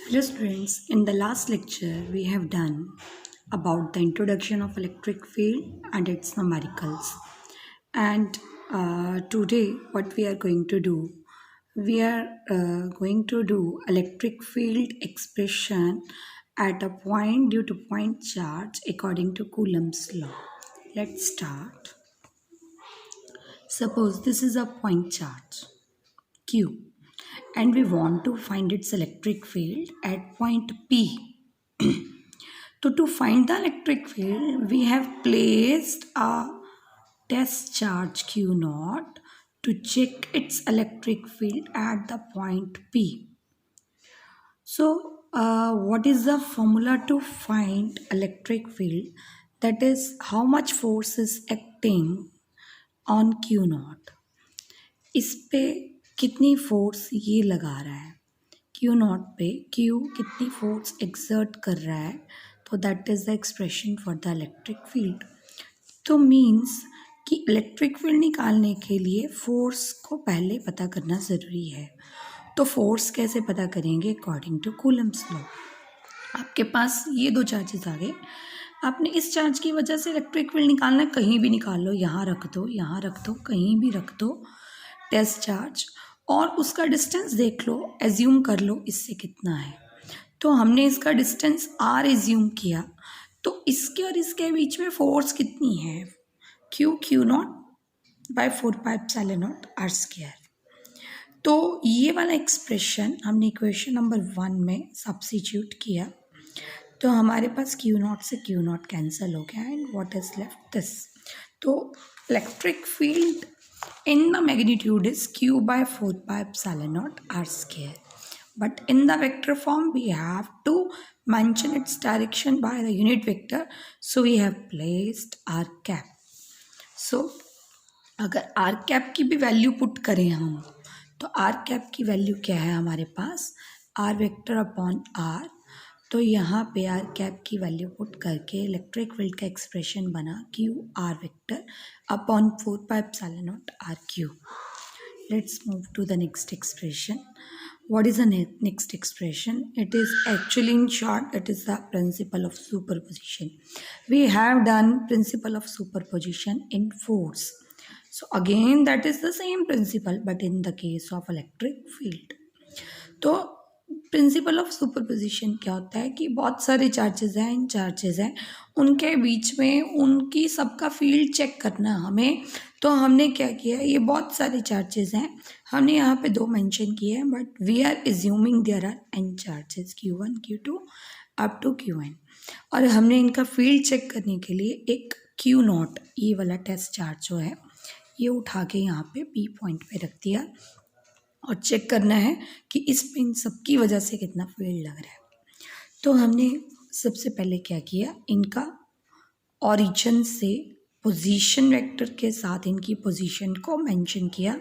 Hello students, in the last lecture we have done about the introduction of electric field and its numericals. And today what we are going to do, we are going to do electric field expression at a point due to point charge according to Coulomb's law. Let's start. Suppose this is a point charge Q and we want to find its electric field at point P. So to find the electric field, we have placed a test charge Q naught to check its electric field at the point P. So what is the formula to find electric field? That is how much force is acting on Q naught. इस पे कितनी force ये लगा रहा है Q naught पे Q कितनी force exert कर रहा है, तो that is the expression for the electric field. तो मीन्स कि इलेक्ट्रिक फील्ड निकालने के लिए फोर्स को पहले पता करना ज़रूरी है. तो फोर्स कैसे पता करेंगे? According to Coulomb's law. आपके पास ये दो चार्जेस आ गए, आपने इस चार्ज की वजह से इलेक्ट्रिक फील्ड निकालना है. कहीं भी निकाल लो, यहाँ रख दो, यहाँ रख दो, कहीं भी रख दो टेस्ट चार्ज, और उसका डिस्टेंस देख लो, एज्यूम कर लो इससे कितना है. तो हमने इसका डिस्टेंस r एज्यूम किया, तो इसके और इसके बीच में फोर्स कितनी है? Q naught by 4πε0 r². तो ये वाला एक्सप्रेशन हमने इक्वेशन नंबर 1 में सब्स्टिट्यूट किया, तो हमारे पास क्यू नॉट से क्यू नॉट कैंसिल हो गया and what is left this. तो electric field in the magnitude is q by 4πε0 r². But in the vector form we have to mention its direction by the unit vector, so we have placed r cap. So अगर r cap की भी value put करें हम, तो r cap की value क्या है हमारे पास? r vector upon r. तो यहाँ पे आर कैप की वैल्यू पुट करके इलेक्ट्रिक फील्ड का एक्सप्रेशन बना q r vector upon 4πε0 r q. Let's move to the next expression. What is the next expression? It is actually, in short, it is the principle of superposition. We have done principle of superposition in force. So again that is the same principle, but in the case of electric field. तो principal of superposition क्या होता है कि बहुत सारे charges हैं, इन charges हैं, उनके बीच में उनकी सबका फील्ड चेक करना हमें. तो हमने क्या किया, ये बहुत सारे चार्जेस हैं, हमने यहाँ पे दो मेंशन किए हैं, but we are assuming there are n charges Q1 Q2 up to Qn, और हमने इनका फील्ड चेक करने के लिए एक Q नॉट, ये वाला टेस्ट चार्ज जो है, ये उठा के यहाँ पे P पॉइंट पे रख दिया और चेक करना है कि इस पे इन सबकी वजह से कितना फील्ड लग रहा है. तो हमने सबसे पहले क्या किया, इनका ऑरिजिन से पोजीशन वेक्टर के साथ इनकी पोजीशन को मेंशन किया.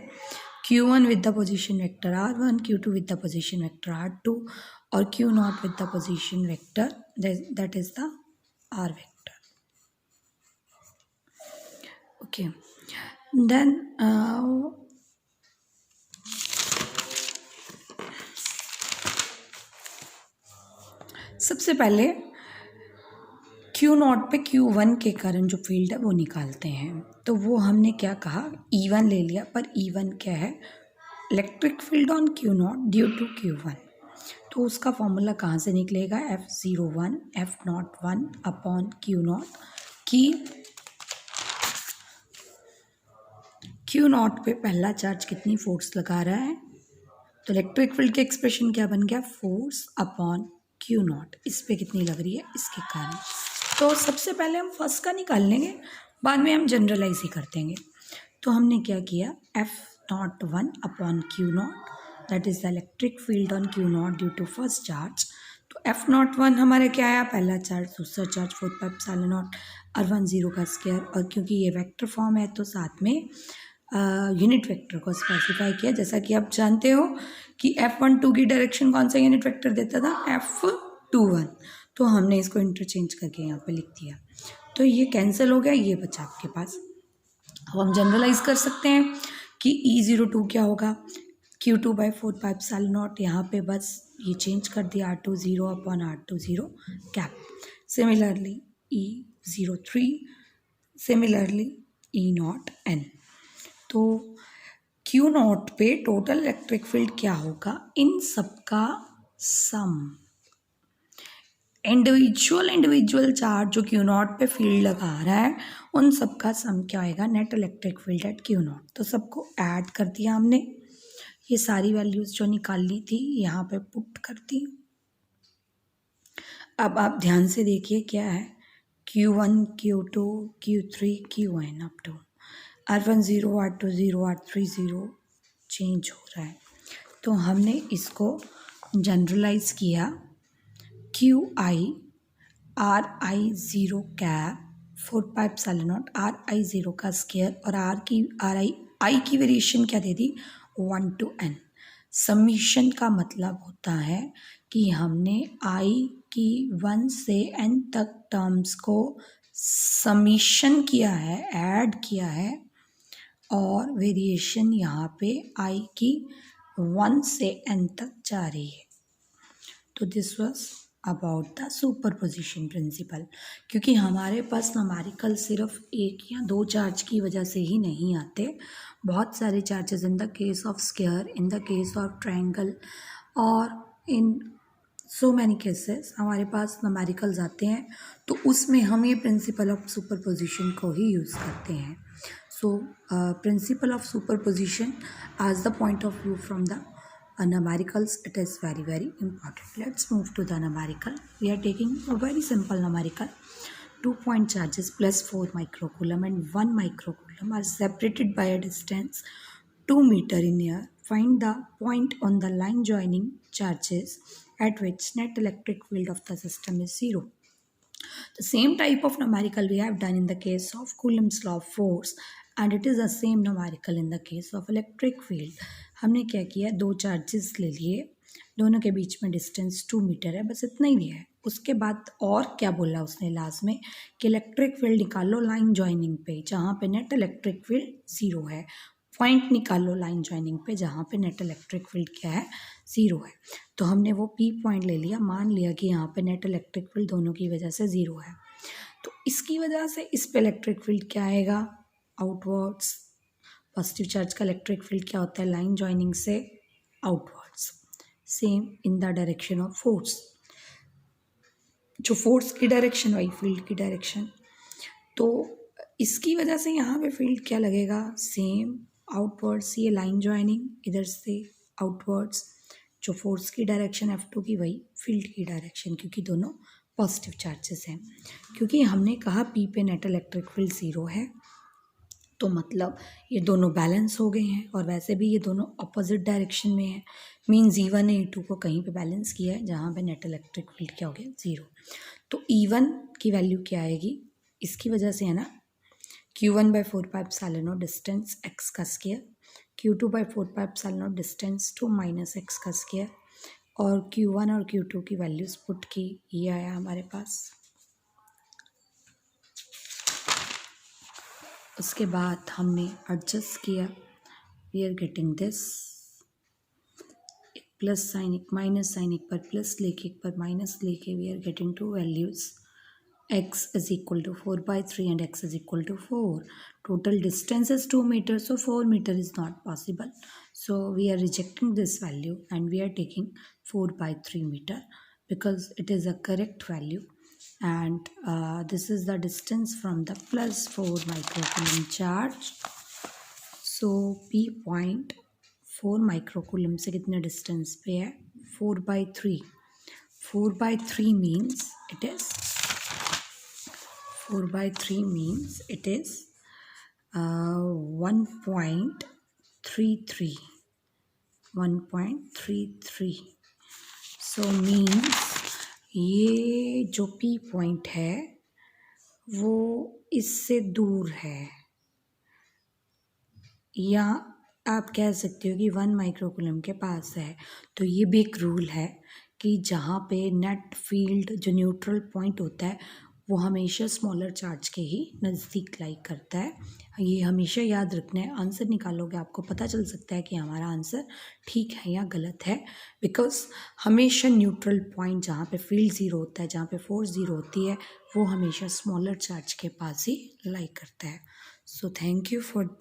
Q1 with the position vector R1, Q2 with the position vector R2 और Q naught with the position vector that is the R vector. Okay, then सबसे पहले Q नॉट पे Q1 के कारण जो फील्ड है वो निकालते हैं. तो वो हमने क्या कहा, E1 ले लिया, पर E1 क्या है? Electric field on Q naught due to Q1. तो उसका फॉर्मूला कहाँ से निकलेगा? F01 F01 upon Q naught, कि Q नॉट पे पहला चार्ज कितनी फोर्स लगा रहा है. तो इलेक्ट्रिक फील्ड के एक्सप्रेशन क्या बन गया? फोर्स अपॉन Q नॉट, इस पे कितनी लग रही है, इसके कारण. तो सबसे पहले हम फर्स्ट का निकाल लेंगे, बाद में हम जनरलाइज ही कर देंगे. तो हमने क्या किया, F01 upon Q naught, that is the electric field on Q naught due to first charge. तो F01 हमारा क्या आया? पहला चार्ज, दूसरा चार्ज 4πε0 R1 0 का स्क्वायर, और क्योंकि ये वेक्टर फॉर्म है तो साथ में यूनिट वेक्टर को स्पेसिफाई किया. जैसा कि आप जानते हो कि F12 की डायरेक्शन कौन सा यूनिट वेक्टर देता था? F21. तो हमने इसको इंटरचेंज करके यहाँ पे लिख दिया. तो ये कैंसिल हो गया, ये बचा आपके पास. अब हम जनरलाइज कर सकते हैं कि E02 क्या होगा, Q2/4πε0, यहाँ पे बस ये चेंज कर दिया R2 0/R2 0 cap. Similarly E03, similarly E0 n. तो Q0 पे टोटल इलेक्ट्रिक फील्ड क्या होगा? इन सबका सम. इंडिविजुअल चार्ज जो Q0 पे फील्ड लगा रहा है उन सबका सम क्या होगा? Net electric field at Q0. तो सबको ऐड कर दिया हमने. ये सारी वैल्यूज जो निकालनी थी यहाँ पे पुट कर दी. अब आप ध्यान से देखिए क्या है. Q1, Q2, Q3, Qn up to R1 0, R2 0, R3 0 change हो रहा है. तो हमने इसको जनरलाइज किया. QI RI 0 कैप 4πε0 RI 0 का स्क्वायर और I की वेरिएशन क्या दे दी? 1 to n. समीशन का मतलब होता है कि हमने I की 1 से n तक टर्म्स को समीशन किया है, ऐड किया है, और वेरिएशन यहाँ पे I की 1 से n तक जा रही है. तो this was about the superposition principle. क्योंकि हमारे पास न्यूमेरिकल सिर्फ एक या दो चार्ज की वजह से ही नहीं आते. बहुत सारे charges in the case of square, in the case of triangle और इन सो मैनी केसेस हमारे पास न्यूमेरिकल्स आते हैं. तो उसमें हम ये प्रिंसिपल ऑफ सुपरपोजिशन को ही यूज़ करते हैं. So principle of superposition as the point of view from the numericals, it is very important. Let's move to the numerical. We are taking a very simple numerical. 2 point charges plus 4 microcoulomb and 1 microcoulomb are separated by a distance 2 meter in air. Find the point on the line joining charges at which net electric field of the system is 0. The same type of numerical we have done in the case of Coulomb's law of force, and it is the same numerical in the case of electric field. हमने क्या किया? दो charges ले लिए, दोनों के बीच में distance 2 metre है, बस इतना ही लिया है. उसके बाद और क्या बोला उसने लास्ट में कि इलेक्ट्रिक फील्ड निकालो लाइन जॉइनिंग पे जहाँ पे नेट इलेक्ट्रिक फील्ड 0 है. पॉइंट निकालो लाइन जॉइनिंग पे जहाँ पे नेट इलेक्ट्रिक फील्ड क्या है? 0 है. तो हमने वो P पॉइंट ले लिया, मान लिया कि यहाँ पे नेट इलेक्ट्रिक फील्ड दोनों की वजह से 0 है. तो इसकी वजह से इस पे इलेक्ट्रिक फील्ड क्या आएगा? आउटवर्ड्स. पॉजिटिव चार्ज का इलेक्ट्रिक फील्ड क्या होता है? लाइन जॉइनिंग से outwards. Same in the direction of force. जो फोर्स की डायरेक्शन वही फील्ड की डायरेक्शन. तो इसकी वजह से यहाँ पे फील्ड क्या लगेगा? Same outwards. ये लाइन जॉइनिंग इधर से आउटवर्ड्स. जो फोर्स की डायरेक्शन F2 की वही फील्ड की डायरेक्शन, क्योंकि दोनों पॉजिटिव चार्जेस हैं. क्योंकि हमने कहा P पे नेट इलेक्ट्रिक फील्ड 0 है, तो मतलब ये दोनों बैलेंस हो गए हैं. और वैसे भी ये दोनों अपोजिट डायरेक्शन में है. मीन्स E1 ने E2 को कहीं पे बैलेंस किया है जहाँ पे नेट इलेक्ट्रिक फील्ड क्या हो गया? 0. तो E1 की वैल्यू क्या आएगी? इसकी वजह से है ना, Q1/4πε0 डिस्टेंस x का स्क्वायर, Q2/4πε0 डिस्टेंस 2 - x का स्क्वायर, और Q1 और Q2 की वैल्यूज पुट की. ये आया हमारे पास. उसके बाद हमने एडजस्ट किया. We are getting this. एक प्लस साइन, एक माइनस साइन, एक पर प्लस लेके एक पर माइनस लेके we are getting two values. x is equal to 4/3 and x is equal to 4. Total distance is 2 meters, so 4 meter is not possible. So we are rejecting this value and we are taking 4/3 meter because it is a correct value. And this is the distance from the plus 4 microcoulomb charge. So P point 4 microcoulomb से कितने distance पे है? 4/3. 4/3 means it is 4/3 means it is 1.33. 1.33. So means ये जो P point है वो इससे दूर है. या आप कह सकते हो कि 1 माइक्रोकूलम के पास है. तो ये भी एक रूल है कि जहाँ पे नेट फील्ड जो न्यूट्रल पॉइंट होता है वो हमेशा स्मॉलर चार्ज के ही नज़दीक लाई करता है. ये हमेशा याद रखना है। आंसर निकालोगे आपको पता चल सकता है कि हमारा आंसर ठीक है या गलत है, बिकॉज हमेशा न्यूट्रल पॉइंट जहाँ पे फील्ड ज़ीरो होता है, जहाँ पे फोर्स ज़ीरो होती है, वो हमेशा स्मॉलर चार्ज के पास ही लाई करता है। So thank you for